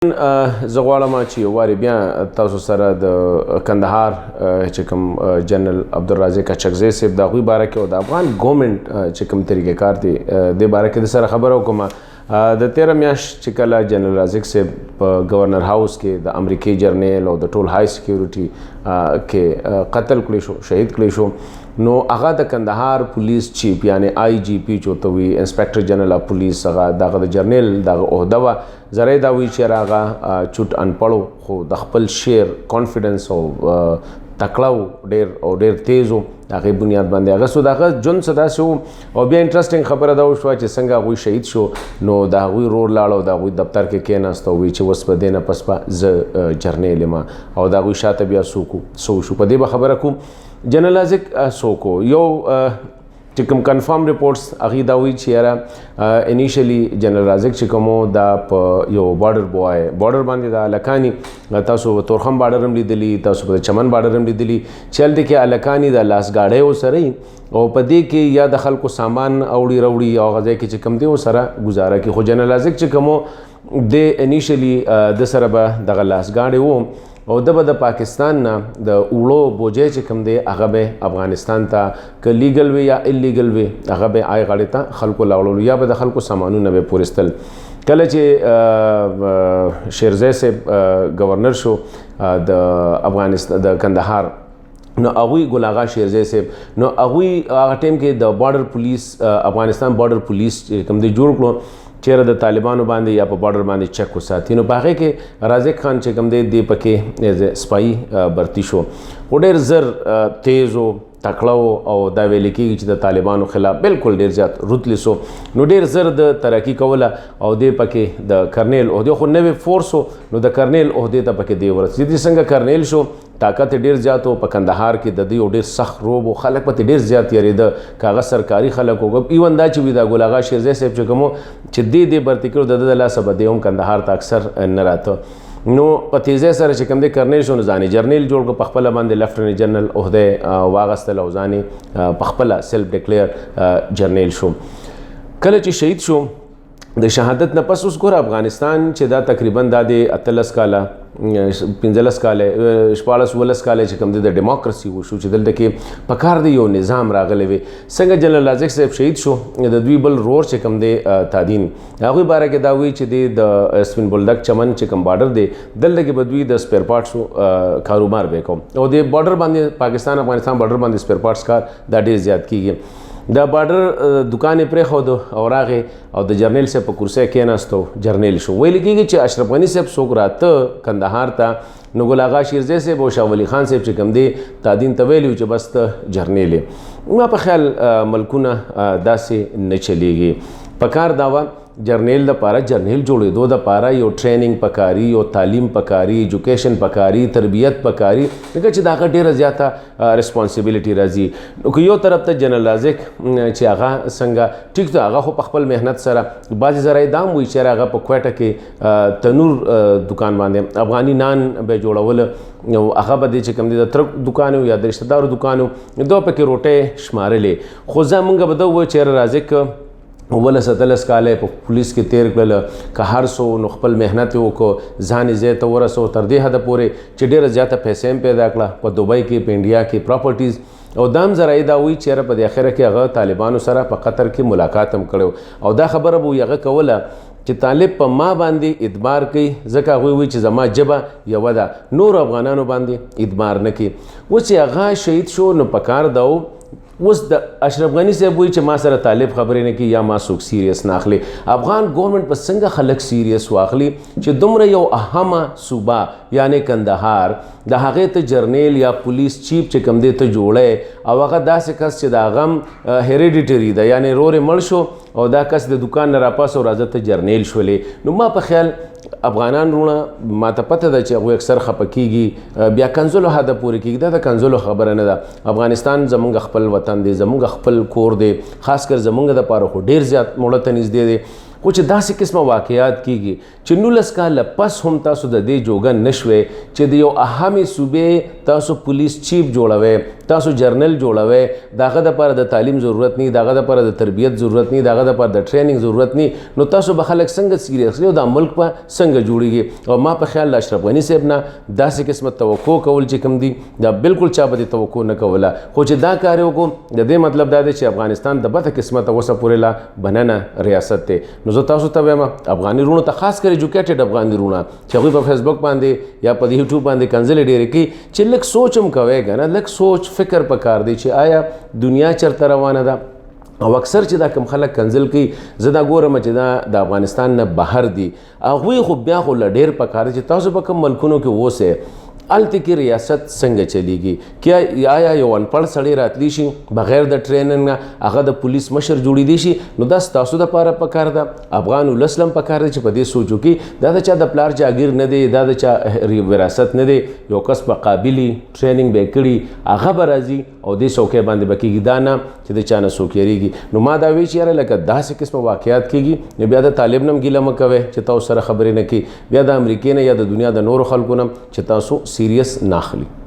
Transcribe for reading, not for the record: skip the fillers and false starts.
زه غواړم چې یو وارې بیا تاسو سره د کندهار چې کوم جنرال عبدالرازق اچکزی صاحب د هغوی باره کې او د افغان ګورنمنټ چې کوم طریقې کار دی دې باره کې د سره خبره وکړم. د 13 میاشت چې کله جنرال رازق صاحب په گورنر هاوس کې د امریکای جرنیل او د ټول های سکیورټي کې قتل کړی شو، شهید کړی شو، نو هغه د کندهار پولیس چیف یعنی آی جی پی چوته وي انسپکټر جنرال اف پولیس هغه دغه د جرنیل دغه عہده وه. زری دا وی چې هغه چوټ انپړو خو د خپل شیر کانفیډنس او تکړه ډیر تیز و هغې بنیاد باندې هغه سو د هغه ژوند څه داسې و. او بیا انټرسټینګ خبره دا وشوه چې څنګه هغوی شهید شو، نو د هغوی رور لاړ او د هغوی دفتر کې کېناست او وی چې اوس په دې نه پس به زه جرنیل یم او د هغوی شاته بیا څوک څه وشو. په دې به خبره کوم جنرال رازق څوک و. یو چې کوم کنفرم ریپورټس هغې دا وایي چې یاره انیشلی جنرال رازق چې کوم دا په یو بارډر باندې د الکانی، تاسو تورخم بارډر هم لیدلی، تاسو په چمن بارډر هم لیدلی چې هلته کې الکانی د لاس ګاډۍ ورسره او په دې کې یا د خلکو سامان اوړي او هغه ځای کې چې کوم دی ورسره ګزاره کوي. خو جنرال رازق چې کوم د انیشلی د سره به دغه لاس ګاډۍ و او د به د پاکستان نه د اوړو بوجۍ چې کوم دی هغه به افغانستان ته که لیګل وي یا الیګل وي هغه به آی غاړې ته خلکو لاوړلو یا به د خلکو سامانونه به پورستل. کله چې شیرزی صاحب گورنر شو د افغانستان د کندهار، نو هغوی ګل آغا شیرزی صاحب نو هغوی هغه ټایم کې د بارډر پولیس افغانستان بارډر پولیس کوم دی جوړ کړو چیرې د طالبانو باندې یا په بارډر باندې چک وساتي. نو په هغې کې رازق خان چې کوم دی دی پکې ایز سپایي برتی شو. خو ډېر زر تیز و تکړه او دا ویل کېږي چې د طالبانو خلاف بالکل ډېر زیات روتلیس و، نو ډېر زر د ترقي کوله او دی پکې د کرنیل عہدې خو نوې فورس و، نو د کرنیل عہدې ته پکې دی ورسېدي. څنګه کرنیل شو طاقت ډیر زیات و په کندهار کې د دې ډیر سخت روب او خلک پته ډیر زیات یریده کاغه سرکاري خلک او ایون دا چې وی دا ګل آغا شیرزی صاحب چې کوم چې دې برتی کړو د لاسه بده هم کندهار ته اکثر نه راته. نو په تیزی سره چې کوم دی کرنیل شو، نو ځانې جرنیل جوړ کړو، په خپله باندې لیفټننټ جنرال عہده واغستل او ځانې په خپله سیلف ډکلیر جرنیل شو. کله چې شهید شو د شهادت نه پس اوس ګوره افغانستان چې دا تقریبا دا د 18 کاله 15 کاله 14 کاله چې کوم دی د ډیموکراسي وشو چې دلته کې په کار دی یو نظام راغلی وي. څنګه جنرال رازق صاحب شهید شو د دوی بل رور چې کوم دی تادین هغوی باره کې دا وایي چې دی د سپین بولدک چمن چې کوم بارډر دی دلته کې به دوی د سپیر پارټسو کاروبار به کوم او د بارډر باندې پاکستان افغانستان بارډر باندې سپیر پارټس کار دا ډېر زیات کېږي. د بارډر دکان یې پرېښود او راغې او د جرنیل صاحب په کرسۍ کېناستو جرنیل شو. ویل کېږي چې اشرف غني صاحب څوک راته کندهار ته، نو ګل آغا شیرزی صاحب او شاه ولی خان صاحب چې کوم دی تادین ته ویلي چې بس ته جرنیل یې. ما په خیال ملکونه داسې نه چلیږي. په کار دا وه جرنیل دپاره جرنیل جوړېدو دپاره یو ټریننګ پکاري، یو تعلیم پکاري، ایجوکیشن پکاري، تربیت پکاري، ځکه چې د هغه ډېره زیاته ریسپانسیبلیټي راځي. نو که یو طرف ته جنرال رازق چې هغه څنګه ټیک ده هغه خو په خپل محنت سره بعضې ذرایع دا هم وایي چې هغه په کویټه کې تنور دکان باندې افغاني نان به جوړول نو هغه به دی چې کوم دی د ترک دکان یا د رشته دارو دکان دو پکې روټۍ شمارلې. خو زه مونږ به دا ووایو چې رازق 17 کاله په پولیس کې تیر کړل که هر څو نو خپل محنت وکړو ځان یې ځای ته ورسو تر دې حده پورې چې ډېره زیاته پیسې هم پیدا کړه په دوبۍ کې په انډیا کې پراپرټیز او دا هم ذرایع دا وایي چې په دې اخره کې هغه طالبانو سره په قطر کې ملاقات هم کړی او دا خبره به هغه کوله چې طالب په ما باندې اعتبار کوي ځکه هغوی وایي چې زما ژبه یوه ده، نور افغانانو باندې اعتبار نه کوي. اوس چې هغه شهید شو نو په کار ده اوس د اشرف غني صاحب وایي چې ما سره طالب خبرې نه کوي یا ما څوک سیریس نه اخلي. افغان ګورنمنټ په څنګه خلک سیریس واخلي چې دومره یو اهمه صوبه یعنی کندهار د هغې ته جرنیل یا پولیس چیف چې کوم دی ته جوړی او هغه داسې کس چې د هغه هم هیریډیټري ده یعنی رور یې مړ شو او دا کس د دکان نه راپاس او راځه ته جرنیل شولې. نو ما په خیال افغانان رونه ما ته پته ده چې هغوی اکثر خفه کېږي بیا کنځلو حده پورې کېږي. دا د کنځلو خبره نه ده. افغانستان زمونږ خپل وطن دی، زمونږ خپل کور دی، خاص کر زمونږ دپاره خو ډېر زیات موړه ته نږدې دی. خو چې داسې قسمه واقعات کېږي چې 19 کاله پس هم تاسو د دې جوګه نه شوئ چې د یو اهمې صوبې تاسو پولیس چیف جوړوئ، تاسو جرنل جوړوي داغه دپاره د تعلیم ضرورت نه داغه دپاره د تربیت ضرورت نه داغه دپاره د ټریننګ ضرورت نه نو تاسو به خلک څنګه سیریس او دا ملک په څنګه جوړیږي او ما په خیال اشرف غنی صاحب نه داسې قسمه توقع کول چې کوم دي دا بالکل چا به توقع نه کوله خو چې دا کار وکړو د دې مطلب دا دی چې افغانستان د بده قسمت اوسه پورې لا بننه ریاست دی نو زه تاسو ته وایم افغاني رونو ته خاص کر ایجوکیټډ افغاني رونه چې هغوی په فیسبوک باندې یا په یوټیوب باندې کنځلې ډېرې کوي چې لږ سوچ هم کوئ که نه لږ سوچ فکر پکار دی چې آیا دنیا چرته روانه ده او اکثر چې دا کم خلک کنځل کوي زه دا ګورم چې دا د افغانستان نه بهر دي هغوی خو بیا خو له ډېر پکار چې تاسو په کوم ملکونو کې اوسئ الته کې ریاست څنګه چلیږي کیا آیا یو انپړ سړی راتلی شي بغیر د ټریننګ نه هغه د پولیس مشر جوړیدی شي نو دا ستاسو دپاره پکار ده افغان ولس هم پکار دی چې په دې سوچ وکړي دا د چا د پلار جاګیر نه دی دا د چا وراثت نه دی یو کس په قابلي ټریننګ به کړي هغه به راځي او دې څوکۍ باندې به کېږي دا نه چې د چا نه څوک یېرېږي نو ما دا وایي چې یاره لکه داسې قسمه واقعات کېږي نو بیا د طالب نه هم ګیله مه کوئ چې تاسو سره خبرې نه کوي بیا د امریکې نه یا د دنیا د نورو خلکو نه چې تاسو سیریس ناخلی